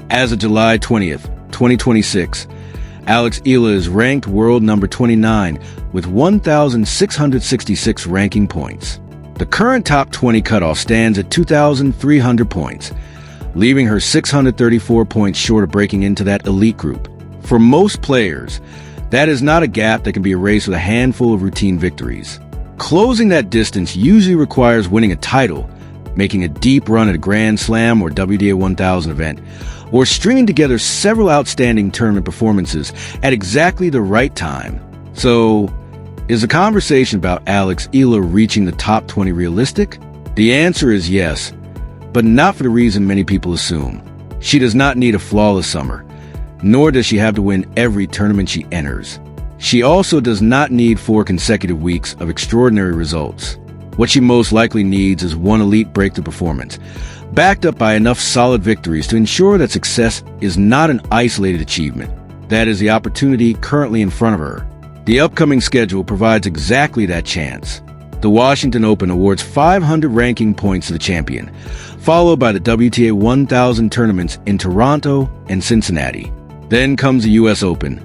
As of July 20th, 2026, Alex Eala is ranked world number 29 with 1,666 ranking points. The current top 20 cutoff stands at 2,300 points, leaving her 634 points short of breaking into that elite group. For most players, that is not a gap that can be erased with a handful of routine victories. Closing that distance usually requires winning a title, making a deep run at a Grand Slam or WTA 1000 event, or stringing together several outstanding tournament performances at exactly the right time. So, is the conversation about Alex Eala reaching the top 20 realistic? The answer is yes, but not for the reason many people assume. She does not need a flawless summer, nor does she have to win every tournament she enters. She also does not need 4 consecutive weeks of extraordinary results. What she most likely needs is one elite breakthrough performance, backed up by enough solid victories to ensure that success is not an isolated achievement. That is the opportunity currently in front of her. The upcoming schedule provides exactly that chance. The Washington Open awards 500 ranking points to the champion, followed by the WTA 1000 tournaments in Toronto and Cincinnati. Then comes the US Open,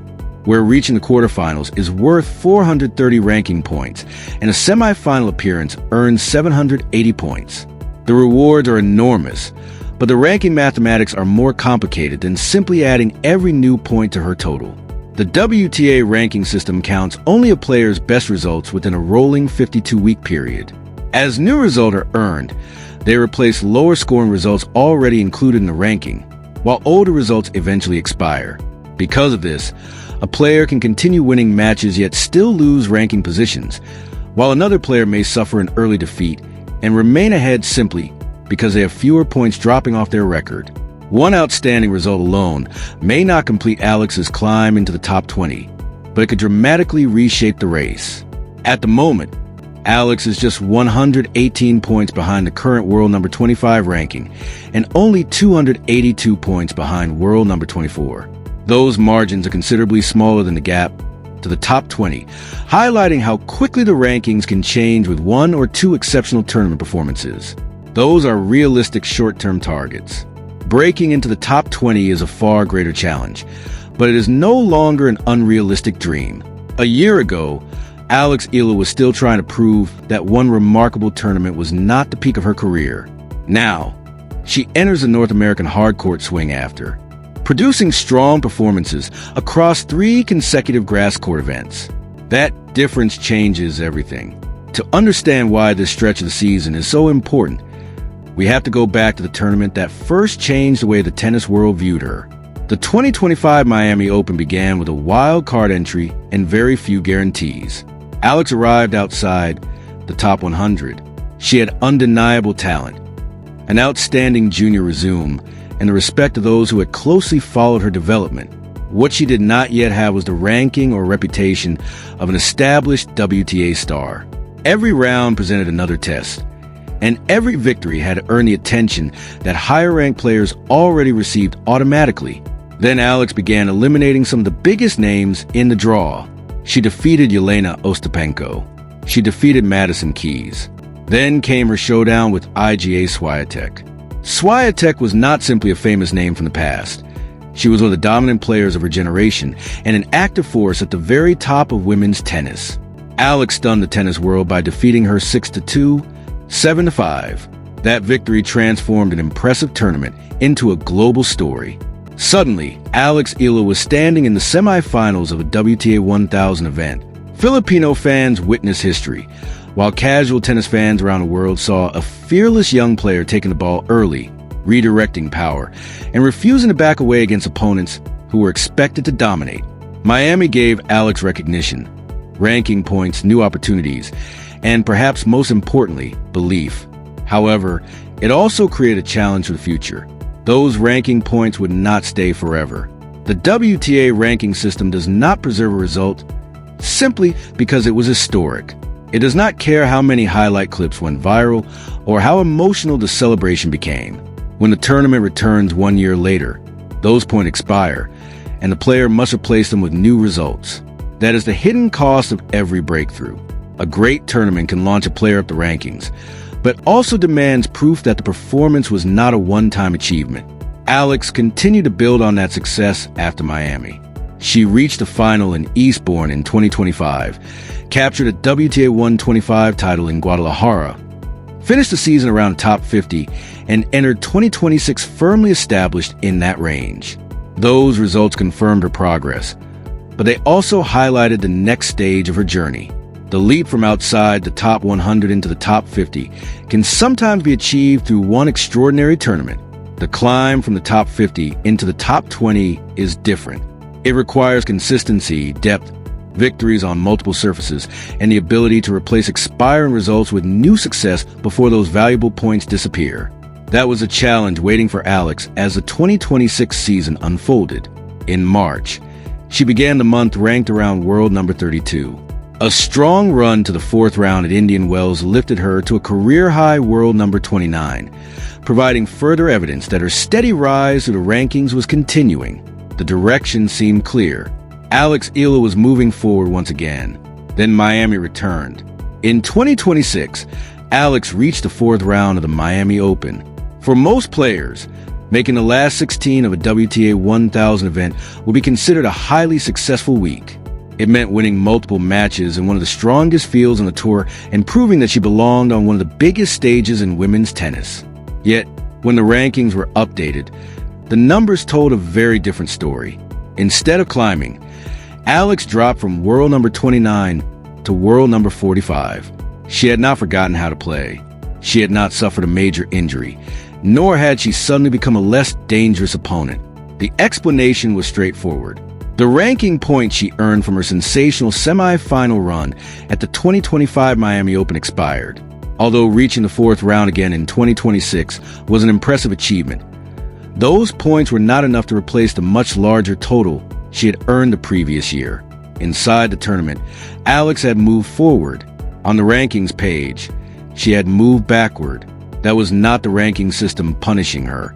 where reaching the quarterfinals is worth 430 ranking points, and a semifinal appearance earns 780 points. The rewards are enormous, but the ranking mathematics are more complicated than simply adding every new point to her total. The WTA ranking system counts only a player's best results within a rolling 52-week period. As new results are earned, they replace lower-scoring results already included in the ranking, while older results eventually expire. Because of this, a player can continue winning matches yet still lose ranking positions, while another player may suffer an early defeat and remain ahead simply because they have fewer points dropping off their record. One outstanding result alone may not complete Alex's climb into the top 20, but it could dramatically reshape the race. At the moment, Alex is just 118 points behind the current world number 25 ranking and only 282 points behind world number 24. Those margins are considerably smaller than the gap to the top 20, highlighting how quickly the rankings can change with 1 or 2 exceptional tournament performances. Those are realistic short-term targets. Breaking into the top 20 is a far greater challenge, but it is no longer an unrealistic dream. A year ago, Alex Eala was still trying to prove that one remarkable tournament was not the peak of her career. Now, she enters the North American hardcourt swing after producing strong performances across 3 consecutive grass court events. That difference changes everything. To understand why this stretch of the season is so important, we have to go back to the tournament that first changed the way the tennis world viewed her. The 2025 Miami Open began with a wild card entry and very few guarantees. Alex arrived outside the top 100. She had undeniable talent, an outstanding junior resume, and the respect of those who had closely followed her development. What she did not yet have was the ranking or reputation of an established WTA star. Every round presented another test, and every victory had to earn the attention that higher-ranked players already received automatically. Then Alex began eliminating some of the biggest names in the draw. She defeated Jelena Ostapenko. She defeated Madison Keys. Then came her showdown with Iga Swiatek. Swiatek was not simply a famous name from the past. She was one of the dominant players of her generation and an active force at the very top of women's tennis. Alex stunned the tennis world by defeating her 6-2, 7-5. That victory transformed an impressive tournament into a global story. Suddenly, Alex Eala was standing in the semifinals of a WTA 1000 event. Filipino fans witnessed history, while casual tennis fans around the world saw a fearless young player taking the ball early, redirecting power, and refusing to back away against opponents who were expected to dominate. Miami gave Alex recognition, ranking points, new opportunities, and perhaps most importantly, belief. However, it also created a challenge for the future. Those ranking points would not stay forever. The WTA ranking system does not preserve a result simply because it was historic. It does not care how many highlight clips went viral or how emotional the celebration became. When the tournament returns 1 year later, those points expire, and the player must replace them with new results. That is the hidden cost of every breakthrough. A great tournament can launch a player up the rankings, but also demands proof that the performance was not a one-time achievement. Alex continued to build on that success after Miami. She reached the final in Eastbourne in 2025, captured a WTA 125 title in Guadalajara, finished the season around top 50, and entered 2026 firmly established in that range. Those results confirmed her progress, but they also highlighted the next stage of her journey. The leap from outside the top 100 into the top 50 can sometimes be achieved through one extraordinary tournament. The climb from the top 50 into the top 20 is different. It requires consistency, depth, victories on multiple surfaces, and the ability to replace expiring results with new success before those valuable points disappear. That was a challenge waiting for Alex as the 2026 season unfolded. In March, she began the month ranked around world number 32. A strong run to the fourth round at Indian Wells lifted her to a career-high world number 29, providing further evidence that her steady rise through the rankings was continuing. The direction seemed clear. Alex Eala was moving forward once again. Then Miami returned. In 2026, Alex reached the fourth round of the Miami Open. For most players, making the last 16 of a WTA 1000 event would be considered a highly successful week. It meant winning multiple matches in one of the strongest fields on the tour and proving that she belonged on one of the biggest stages in women's tennis. Yet, when the rankings were updated, the numbers told a very different story. Instead of climbing, Alex dropped from world number 29 to world number 45. She had not forgotten how to play. She had not suffered a major injury, nor had she suddenly become a less dangerous opponent. The explanation was straightforward. The ranking points she earned from her sensational semi-final run at the 2025 Miami Open expired. Although reaching the fourth round again in 2026 was an impressive achievement, those points were not enough to replace the much larger total she had earned the previous year. Inside the tournament, Alex had moved forward. On the rankings page, she had moved backward. That was not the ranking system punishing her.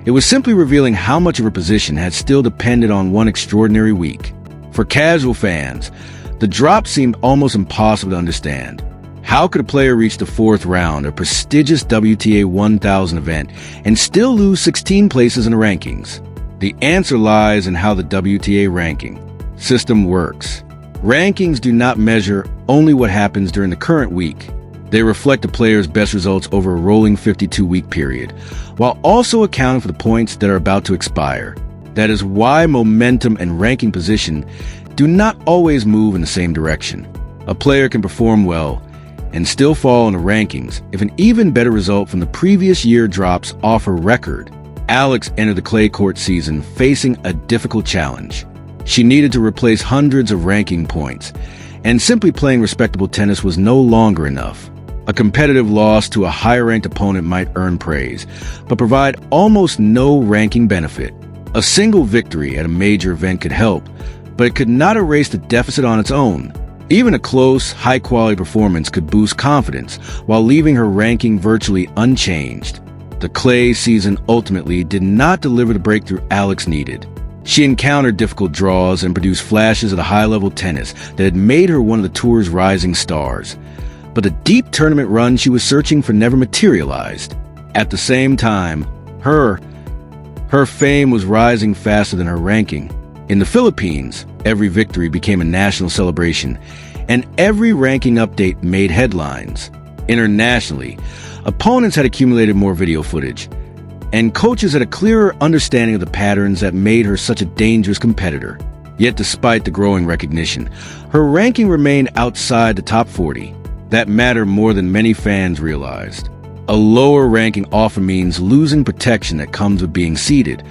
It was simply revealing how much of her position had still depended on one extraordinary week. For casual fans, the drop seemed almost impossible to understand. How could a player reach the fourth round, a prestigious WTA 1000 event, and still lose 16 places in the rankings? The answer lies in how the WTA ranking system works. Rankings do not measure only what happens during the current week. They reflect a player's best results over a rolling 52-week period, while also accounting for the points that are about to expire. That is why momentum and ranking position do not always move in the same direction. A player can perform well and still fall in the rankings if an even better result from the previous year drops off her record. Alex entered the clay court season facing a difficult challenge. She needed to replace hundreds of ranking points, and simply playing respectable tennis was no longer enough. A competitive loss to a higher-ranked opponent might earn praise, but provide almost no ranking benefit. A single victory at a major event could help, but it could not erase the deficit on its own. Even a close, high-quality performance could boost confidence while leaving her ranking virtually unchanged. The clay season ultimately did not deliver the breakthrough Alex needed. She encountered difficult draws and produced flashes of the high-level tennis that had made her one of the tour's rising stars. But the deep tournament run she was searching for never materialized. At the same time, her fame was rising faster than her ranking. In the Philippines, every victory became a national celebration, and every ranking update made headlines. Internationally, opponents had accumulated more video footage, and coaches had a clearer understanding of the patterns that made her such a dangerous competitor. Yet despite the growing recognition, her ranking remained outside the top 40. That mattered more than many fans realized. A lower ranking often means losing protection that comes with being seeded,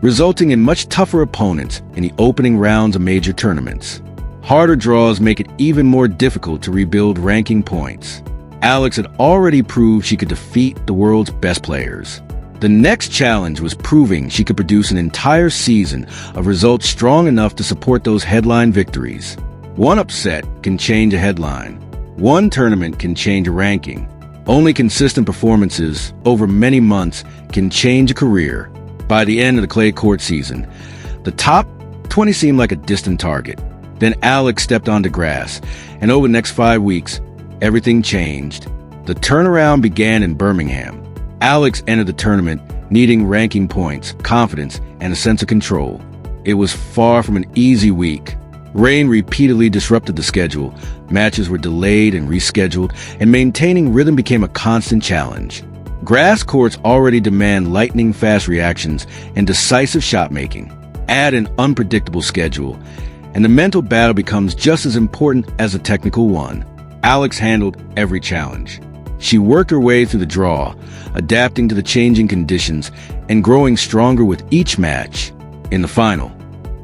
resulting in much tougher opponents in the opening rounds of major tournaments. Harder draws make it even more difficult to rebuild ranking points. Alex had already proved she could defeat the world's best players. The next challenge was proving she could produce an entire season of results strong enough to support those headline victories. One upset can change a headline. One tournament can change a ranking. Only consistent performances over many months can change a career. By the end of the clay court season, the top 20 seemed like a distant target. Then Alex stepped onto grass, and over the next 5 weeks, everything changed. The turnaround began in Birmingham. Alex entered the tournament needing ranking points, confidence, and a sense of control. It was far from an easy week. Rain repeatedly disrupted the schedule, matches were delayed and rescheduled, and maintaining rhythm became a constant challenge. Grass courts already demand lightning-fast reactions and decisive shot-making. Add an unpredictable schedule, and the mental battle becomes just as important as the technical one. Alex handled every challenge. She worked her way through the draw, adapting to the changing conditions and growing stronger with each match. In the final,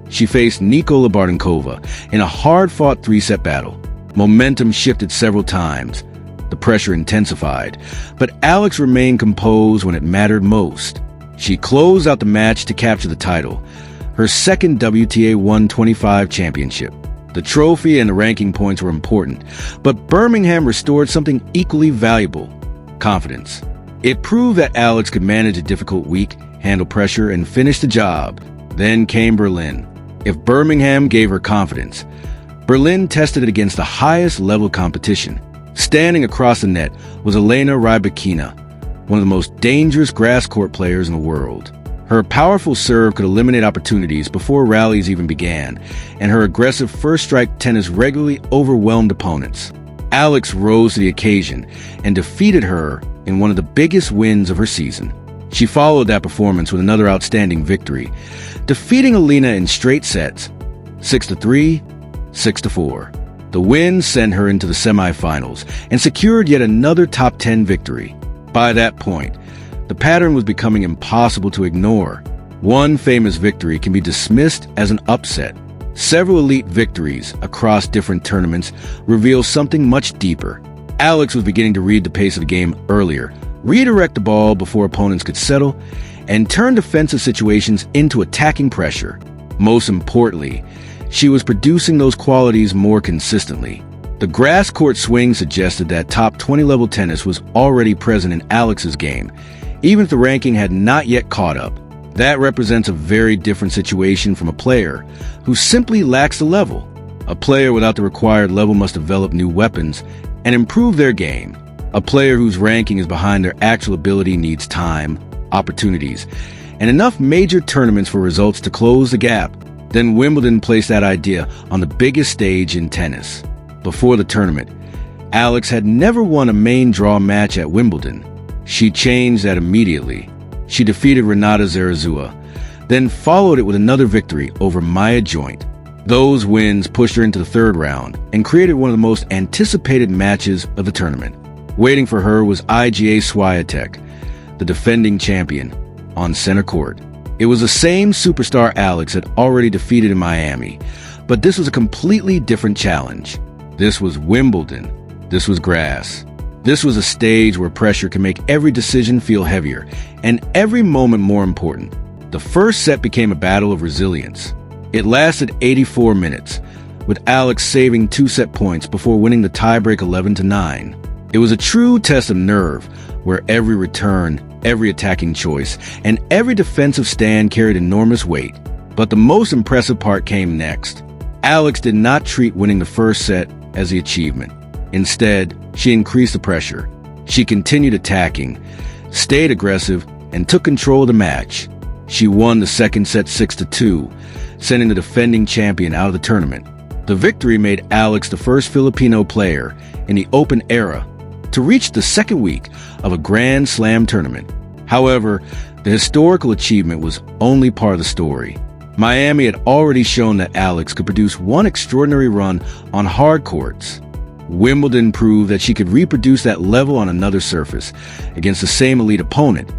she faced Nikola Bardankova in a hard-fought three-set battle. Momentum shifted several times. The pressure intensified, but Alex remained composed when it mattered most. She closed out the match to capture the title, her second WTA 125 championship. The trophy and the ranking points were important, but Birmingham restored something equally valuable: confidence. It proved that Alex could manage a difficult week, handle pressure, and finish the job. Then came Berlin. If Birmingham gave her confidence, Berlin tested it against the highest level competition. Standing across the net was Elena Rybakina, one of the most dangerous grass court players in the world. Her powerful serve could eliminate opportunities before rallies even began, and her aggressive first-strike tennis regularly overwhelmed opponents. Alex rose to the occasion and defeated her in one of the biggest wins of her season. She followed that performance with another outstanding victory, defeating Elena in straight sets, 6-3, 6-4. The win sent her into the semifinals and secured yet another top 10 victory. By that point, the pattern was becoming impossible to ignore. One famous victory can be dismissed as an upset. Several elite victories across different tournaments reveal something much deeper. Alex was beginning to read the pace of the game earlier, redirect the ball before opponents could settle, and turn defensive situations into attacking pressure. Most importantly, she was producing those qualities more consistently. The grass court swing suggested that top 20 level tennis was already present in Alex's game, even if the ranking had not yet caught up. That represents a very different situation from a player who simply lacks the level. A player without the required level must develop new weapons and improve their game. A player whose ranking is behind their actual ability needs time, opportunities, and enough major tournaments for results to close the gap. Then Wimbledon placed that idea on the biggest stage in tennis. Before the tournament, Alex had never won a main draw match at Wimbledon. She changed that immediately. She defeated Renata Zarazua, then followed it with another victory over Maya Joint. Those wins pushed her into the third round and created one of the most anticipated matches of the tournament. Waiting for her was Iga Swiatek, the defending champion, on center court. It was the same superstar Alex had already defeated in Miami, but this was a completely different challenge. This was Wimbledon. This was grass. This was a stage where pressure can make every decision feel heavier and every moment more important. The first set became a battle of resilience. It lasted 84 minutes, with Alex saving 2 set points before winning the tiebreak 11-9. It was a true test of nerve, where every return, every attacking choice, and every defensive stand carried enormous weight. But the most impressive part came next. Alex did not treat winning the first set as the achievement. Instead, she increased the pressure. She continued attacking, stayed aggressive, and took control of the match. She won the second set 6-2, sending the defending champion out of the tournament. The victory made Alex the first Filipino player in the Open era to reach the second week of a Grand Slam tournament. However, the historical achievement was only part of the story. Miami had already shown that Alex could produce one extraordinary run on hard courts. Wimbledon proved that she could reproduce that level on another surface against the same elite opponent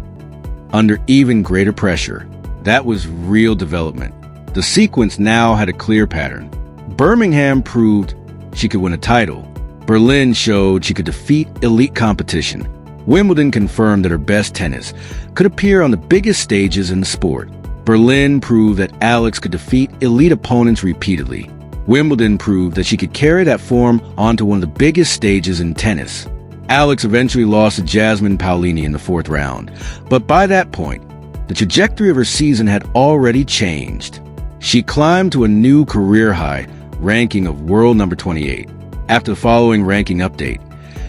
under even greater pressure. That was real development. The sequence now had a clear pattern. Birmingham proved she could win a title. Berlin showed she could defeat elite competition. Wimbledon confirmed that her best tennis could appear on the biggest stages in the sport. Berlin proved that Alex could defeat elite opponents repeatedly. Wimbledon proved that she could carry that form onto one of the biggest stages in tennis. Alex eventually lost to Jasmine Paolini in the 4th round, but by that point, the trajectory of her season had already changed. She climbed to a new career high ranking of world number 28. After the following ranking update,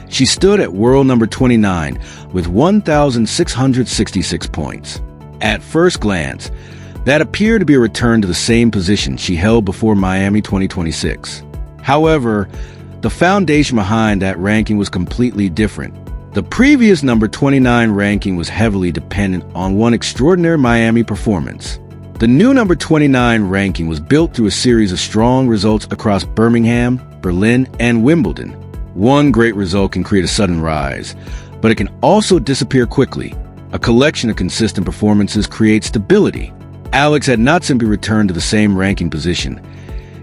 she stood at world number 29 with 1,666 points. At first glance, that appeared to be a return to the same position she held before Miami 2026. However, the foundation behind that ranking was completely different. The previous number 29 ranking was heavily dependent on one extraordinary Miami performance. The new number 29 ranking was built through a series of strong results across Birmingham, Berlin, and Wimbledon. One great result can create a sudden rise, but it can also disappear quickly. A collection of consistent performances creates stability. Alex had not simply returned to the same ranking position.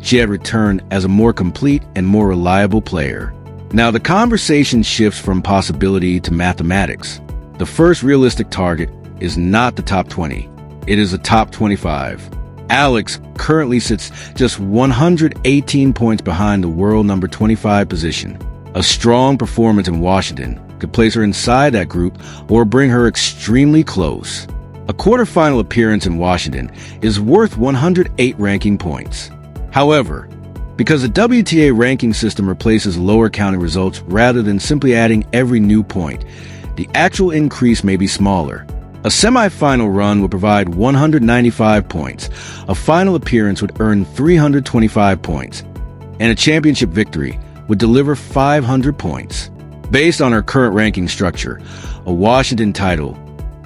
She had returned as a more complete and more reliable player. Now the conversation shifts from possibility to mathematics. The first realistic target is not the top 20. It is the top 25. Alex currently sits just 118 points behind the world number 25 position. A strong performance in Washington could place her inside that group or bring her extremely close. A quarterfinal appearance in Washington is worth 108 ranking points. However, because the WTA ranking system replaces lower counting results rather than simply adding every new point, the actual increase may be smaller. A semifinal run would provide 195 points, a final appearance would earn 325 points, and a championship victory would deliver 500 points. Based on our current ranking structure, a Washington title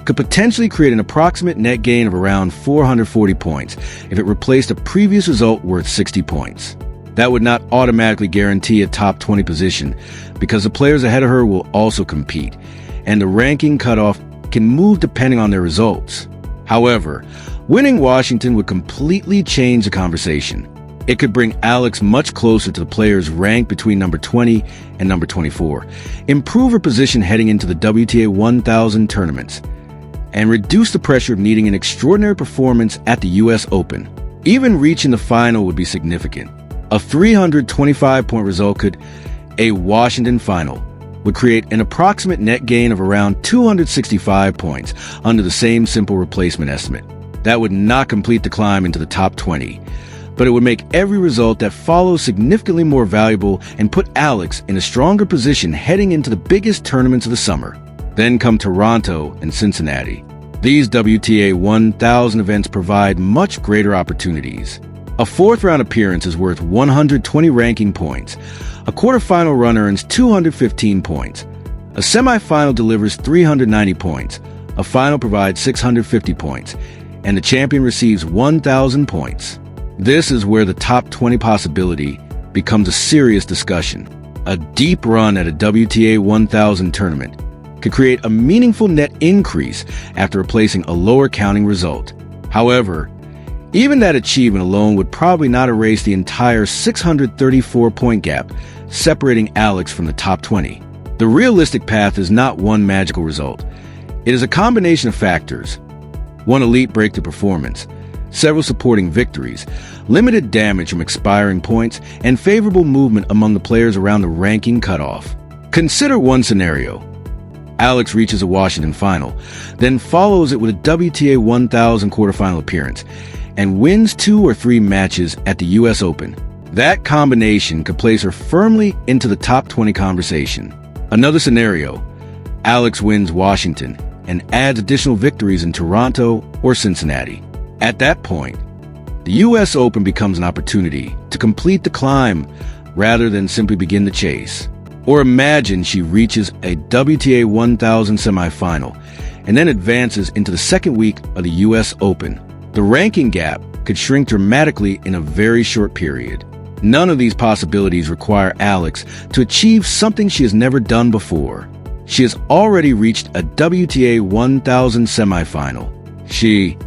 could potentially create an approximate net gain of around 440 points if it replaced a previous result worth 60 points. That would not automatically guarantee a top 20 position because the players ahead of her will also compete, and the ranking cutoff can move depending on their results. However, winning Washington would completely change the conversation. It could bring Alex much closer to the players ranked between number 20 and number 24, improve her position heading into the WTA 1000 tournaments, and reduce the pressure of needing an extraordinary performance at the US Open. Even reaching the final would be significant. A 325-point result a Washington final would create an approximate net gain of around 265 points under the same simple replacement estimate. That would not complete the climb into the top 20, but it would make every result that follows significantly more valuable and put Alex in a stronger position heading into the biggest tournaments of the summer. Then come Toronto and Cincinnati. These WTA 1000 events provide much greater opportunities. A fourth-round appearance is worth 120 ranking points. A quarterfinal run earns 215 points. A semifinal delivers 390 points. A final provides 650 points. And the champion receives 1,000 points. This is where the top 20 possibility becomes a serious discussion. A deep run at a WTA 1000 tournament could create a meaningful net increase after replacing a lower counting result. However, even that achievement alone would probably not erase the entire 634-point gap separating Alex from the top 20. The realistic path is not one magical result. It is a combination of factors. One elite breakthrough performance, several supporting victories, limited damage from expiring points, and favorable movement among the players around the ranking cutoff. Consider one scenario. Alex reaches a Washington final, then follows it with a WTA 1000 quarterfinal appearance, and wins 2 or 3 matches at the US Open. That combination could place her firmly into the top 20 conversation. Another scenario, Alex wins Washington and adds additional victories in Toronto or Cincinnati. At that point, the US Open becomes an opportunity to complete the climb rather than simply begin the chase. Or imagine she reaches a WTA 1000 semifinal and then advances into the second week of the US Open. The ranking gap could shrink dramatically in a very short period. None of these possibilities require Alex to achieve something she has never done before. She has already reached a WTA 1000 semifinal. She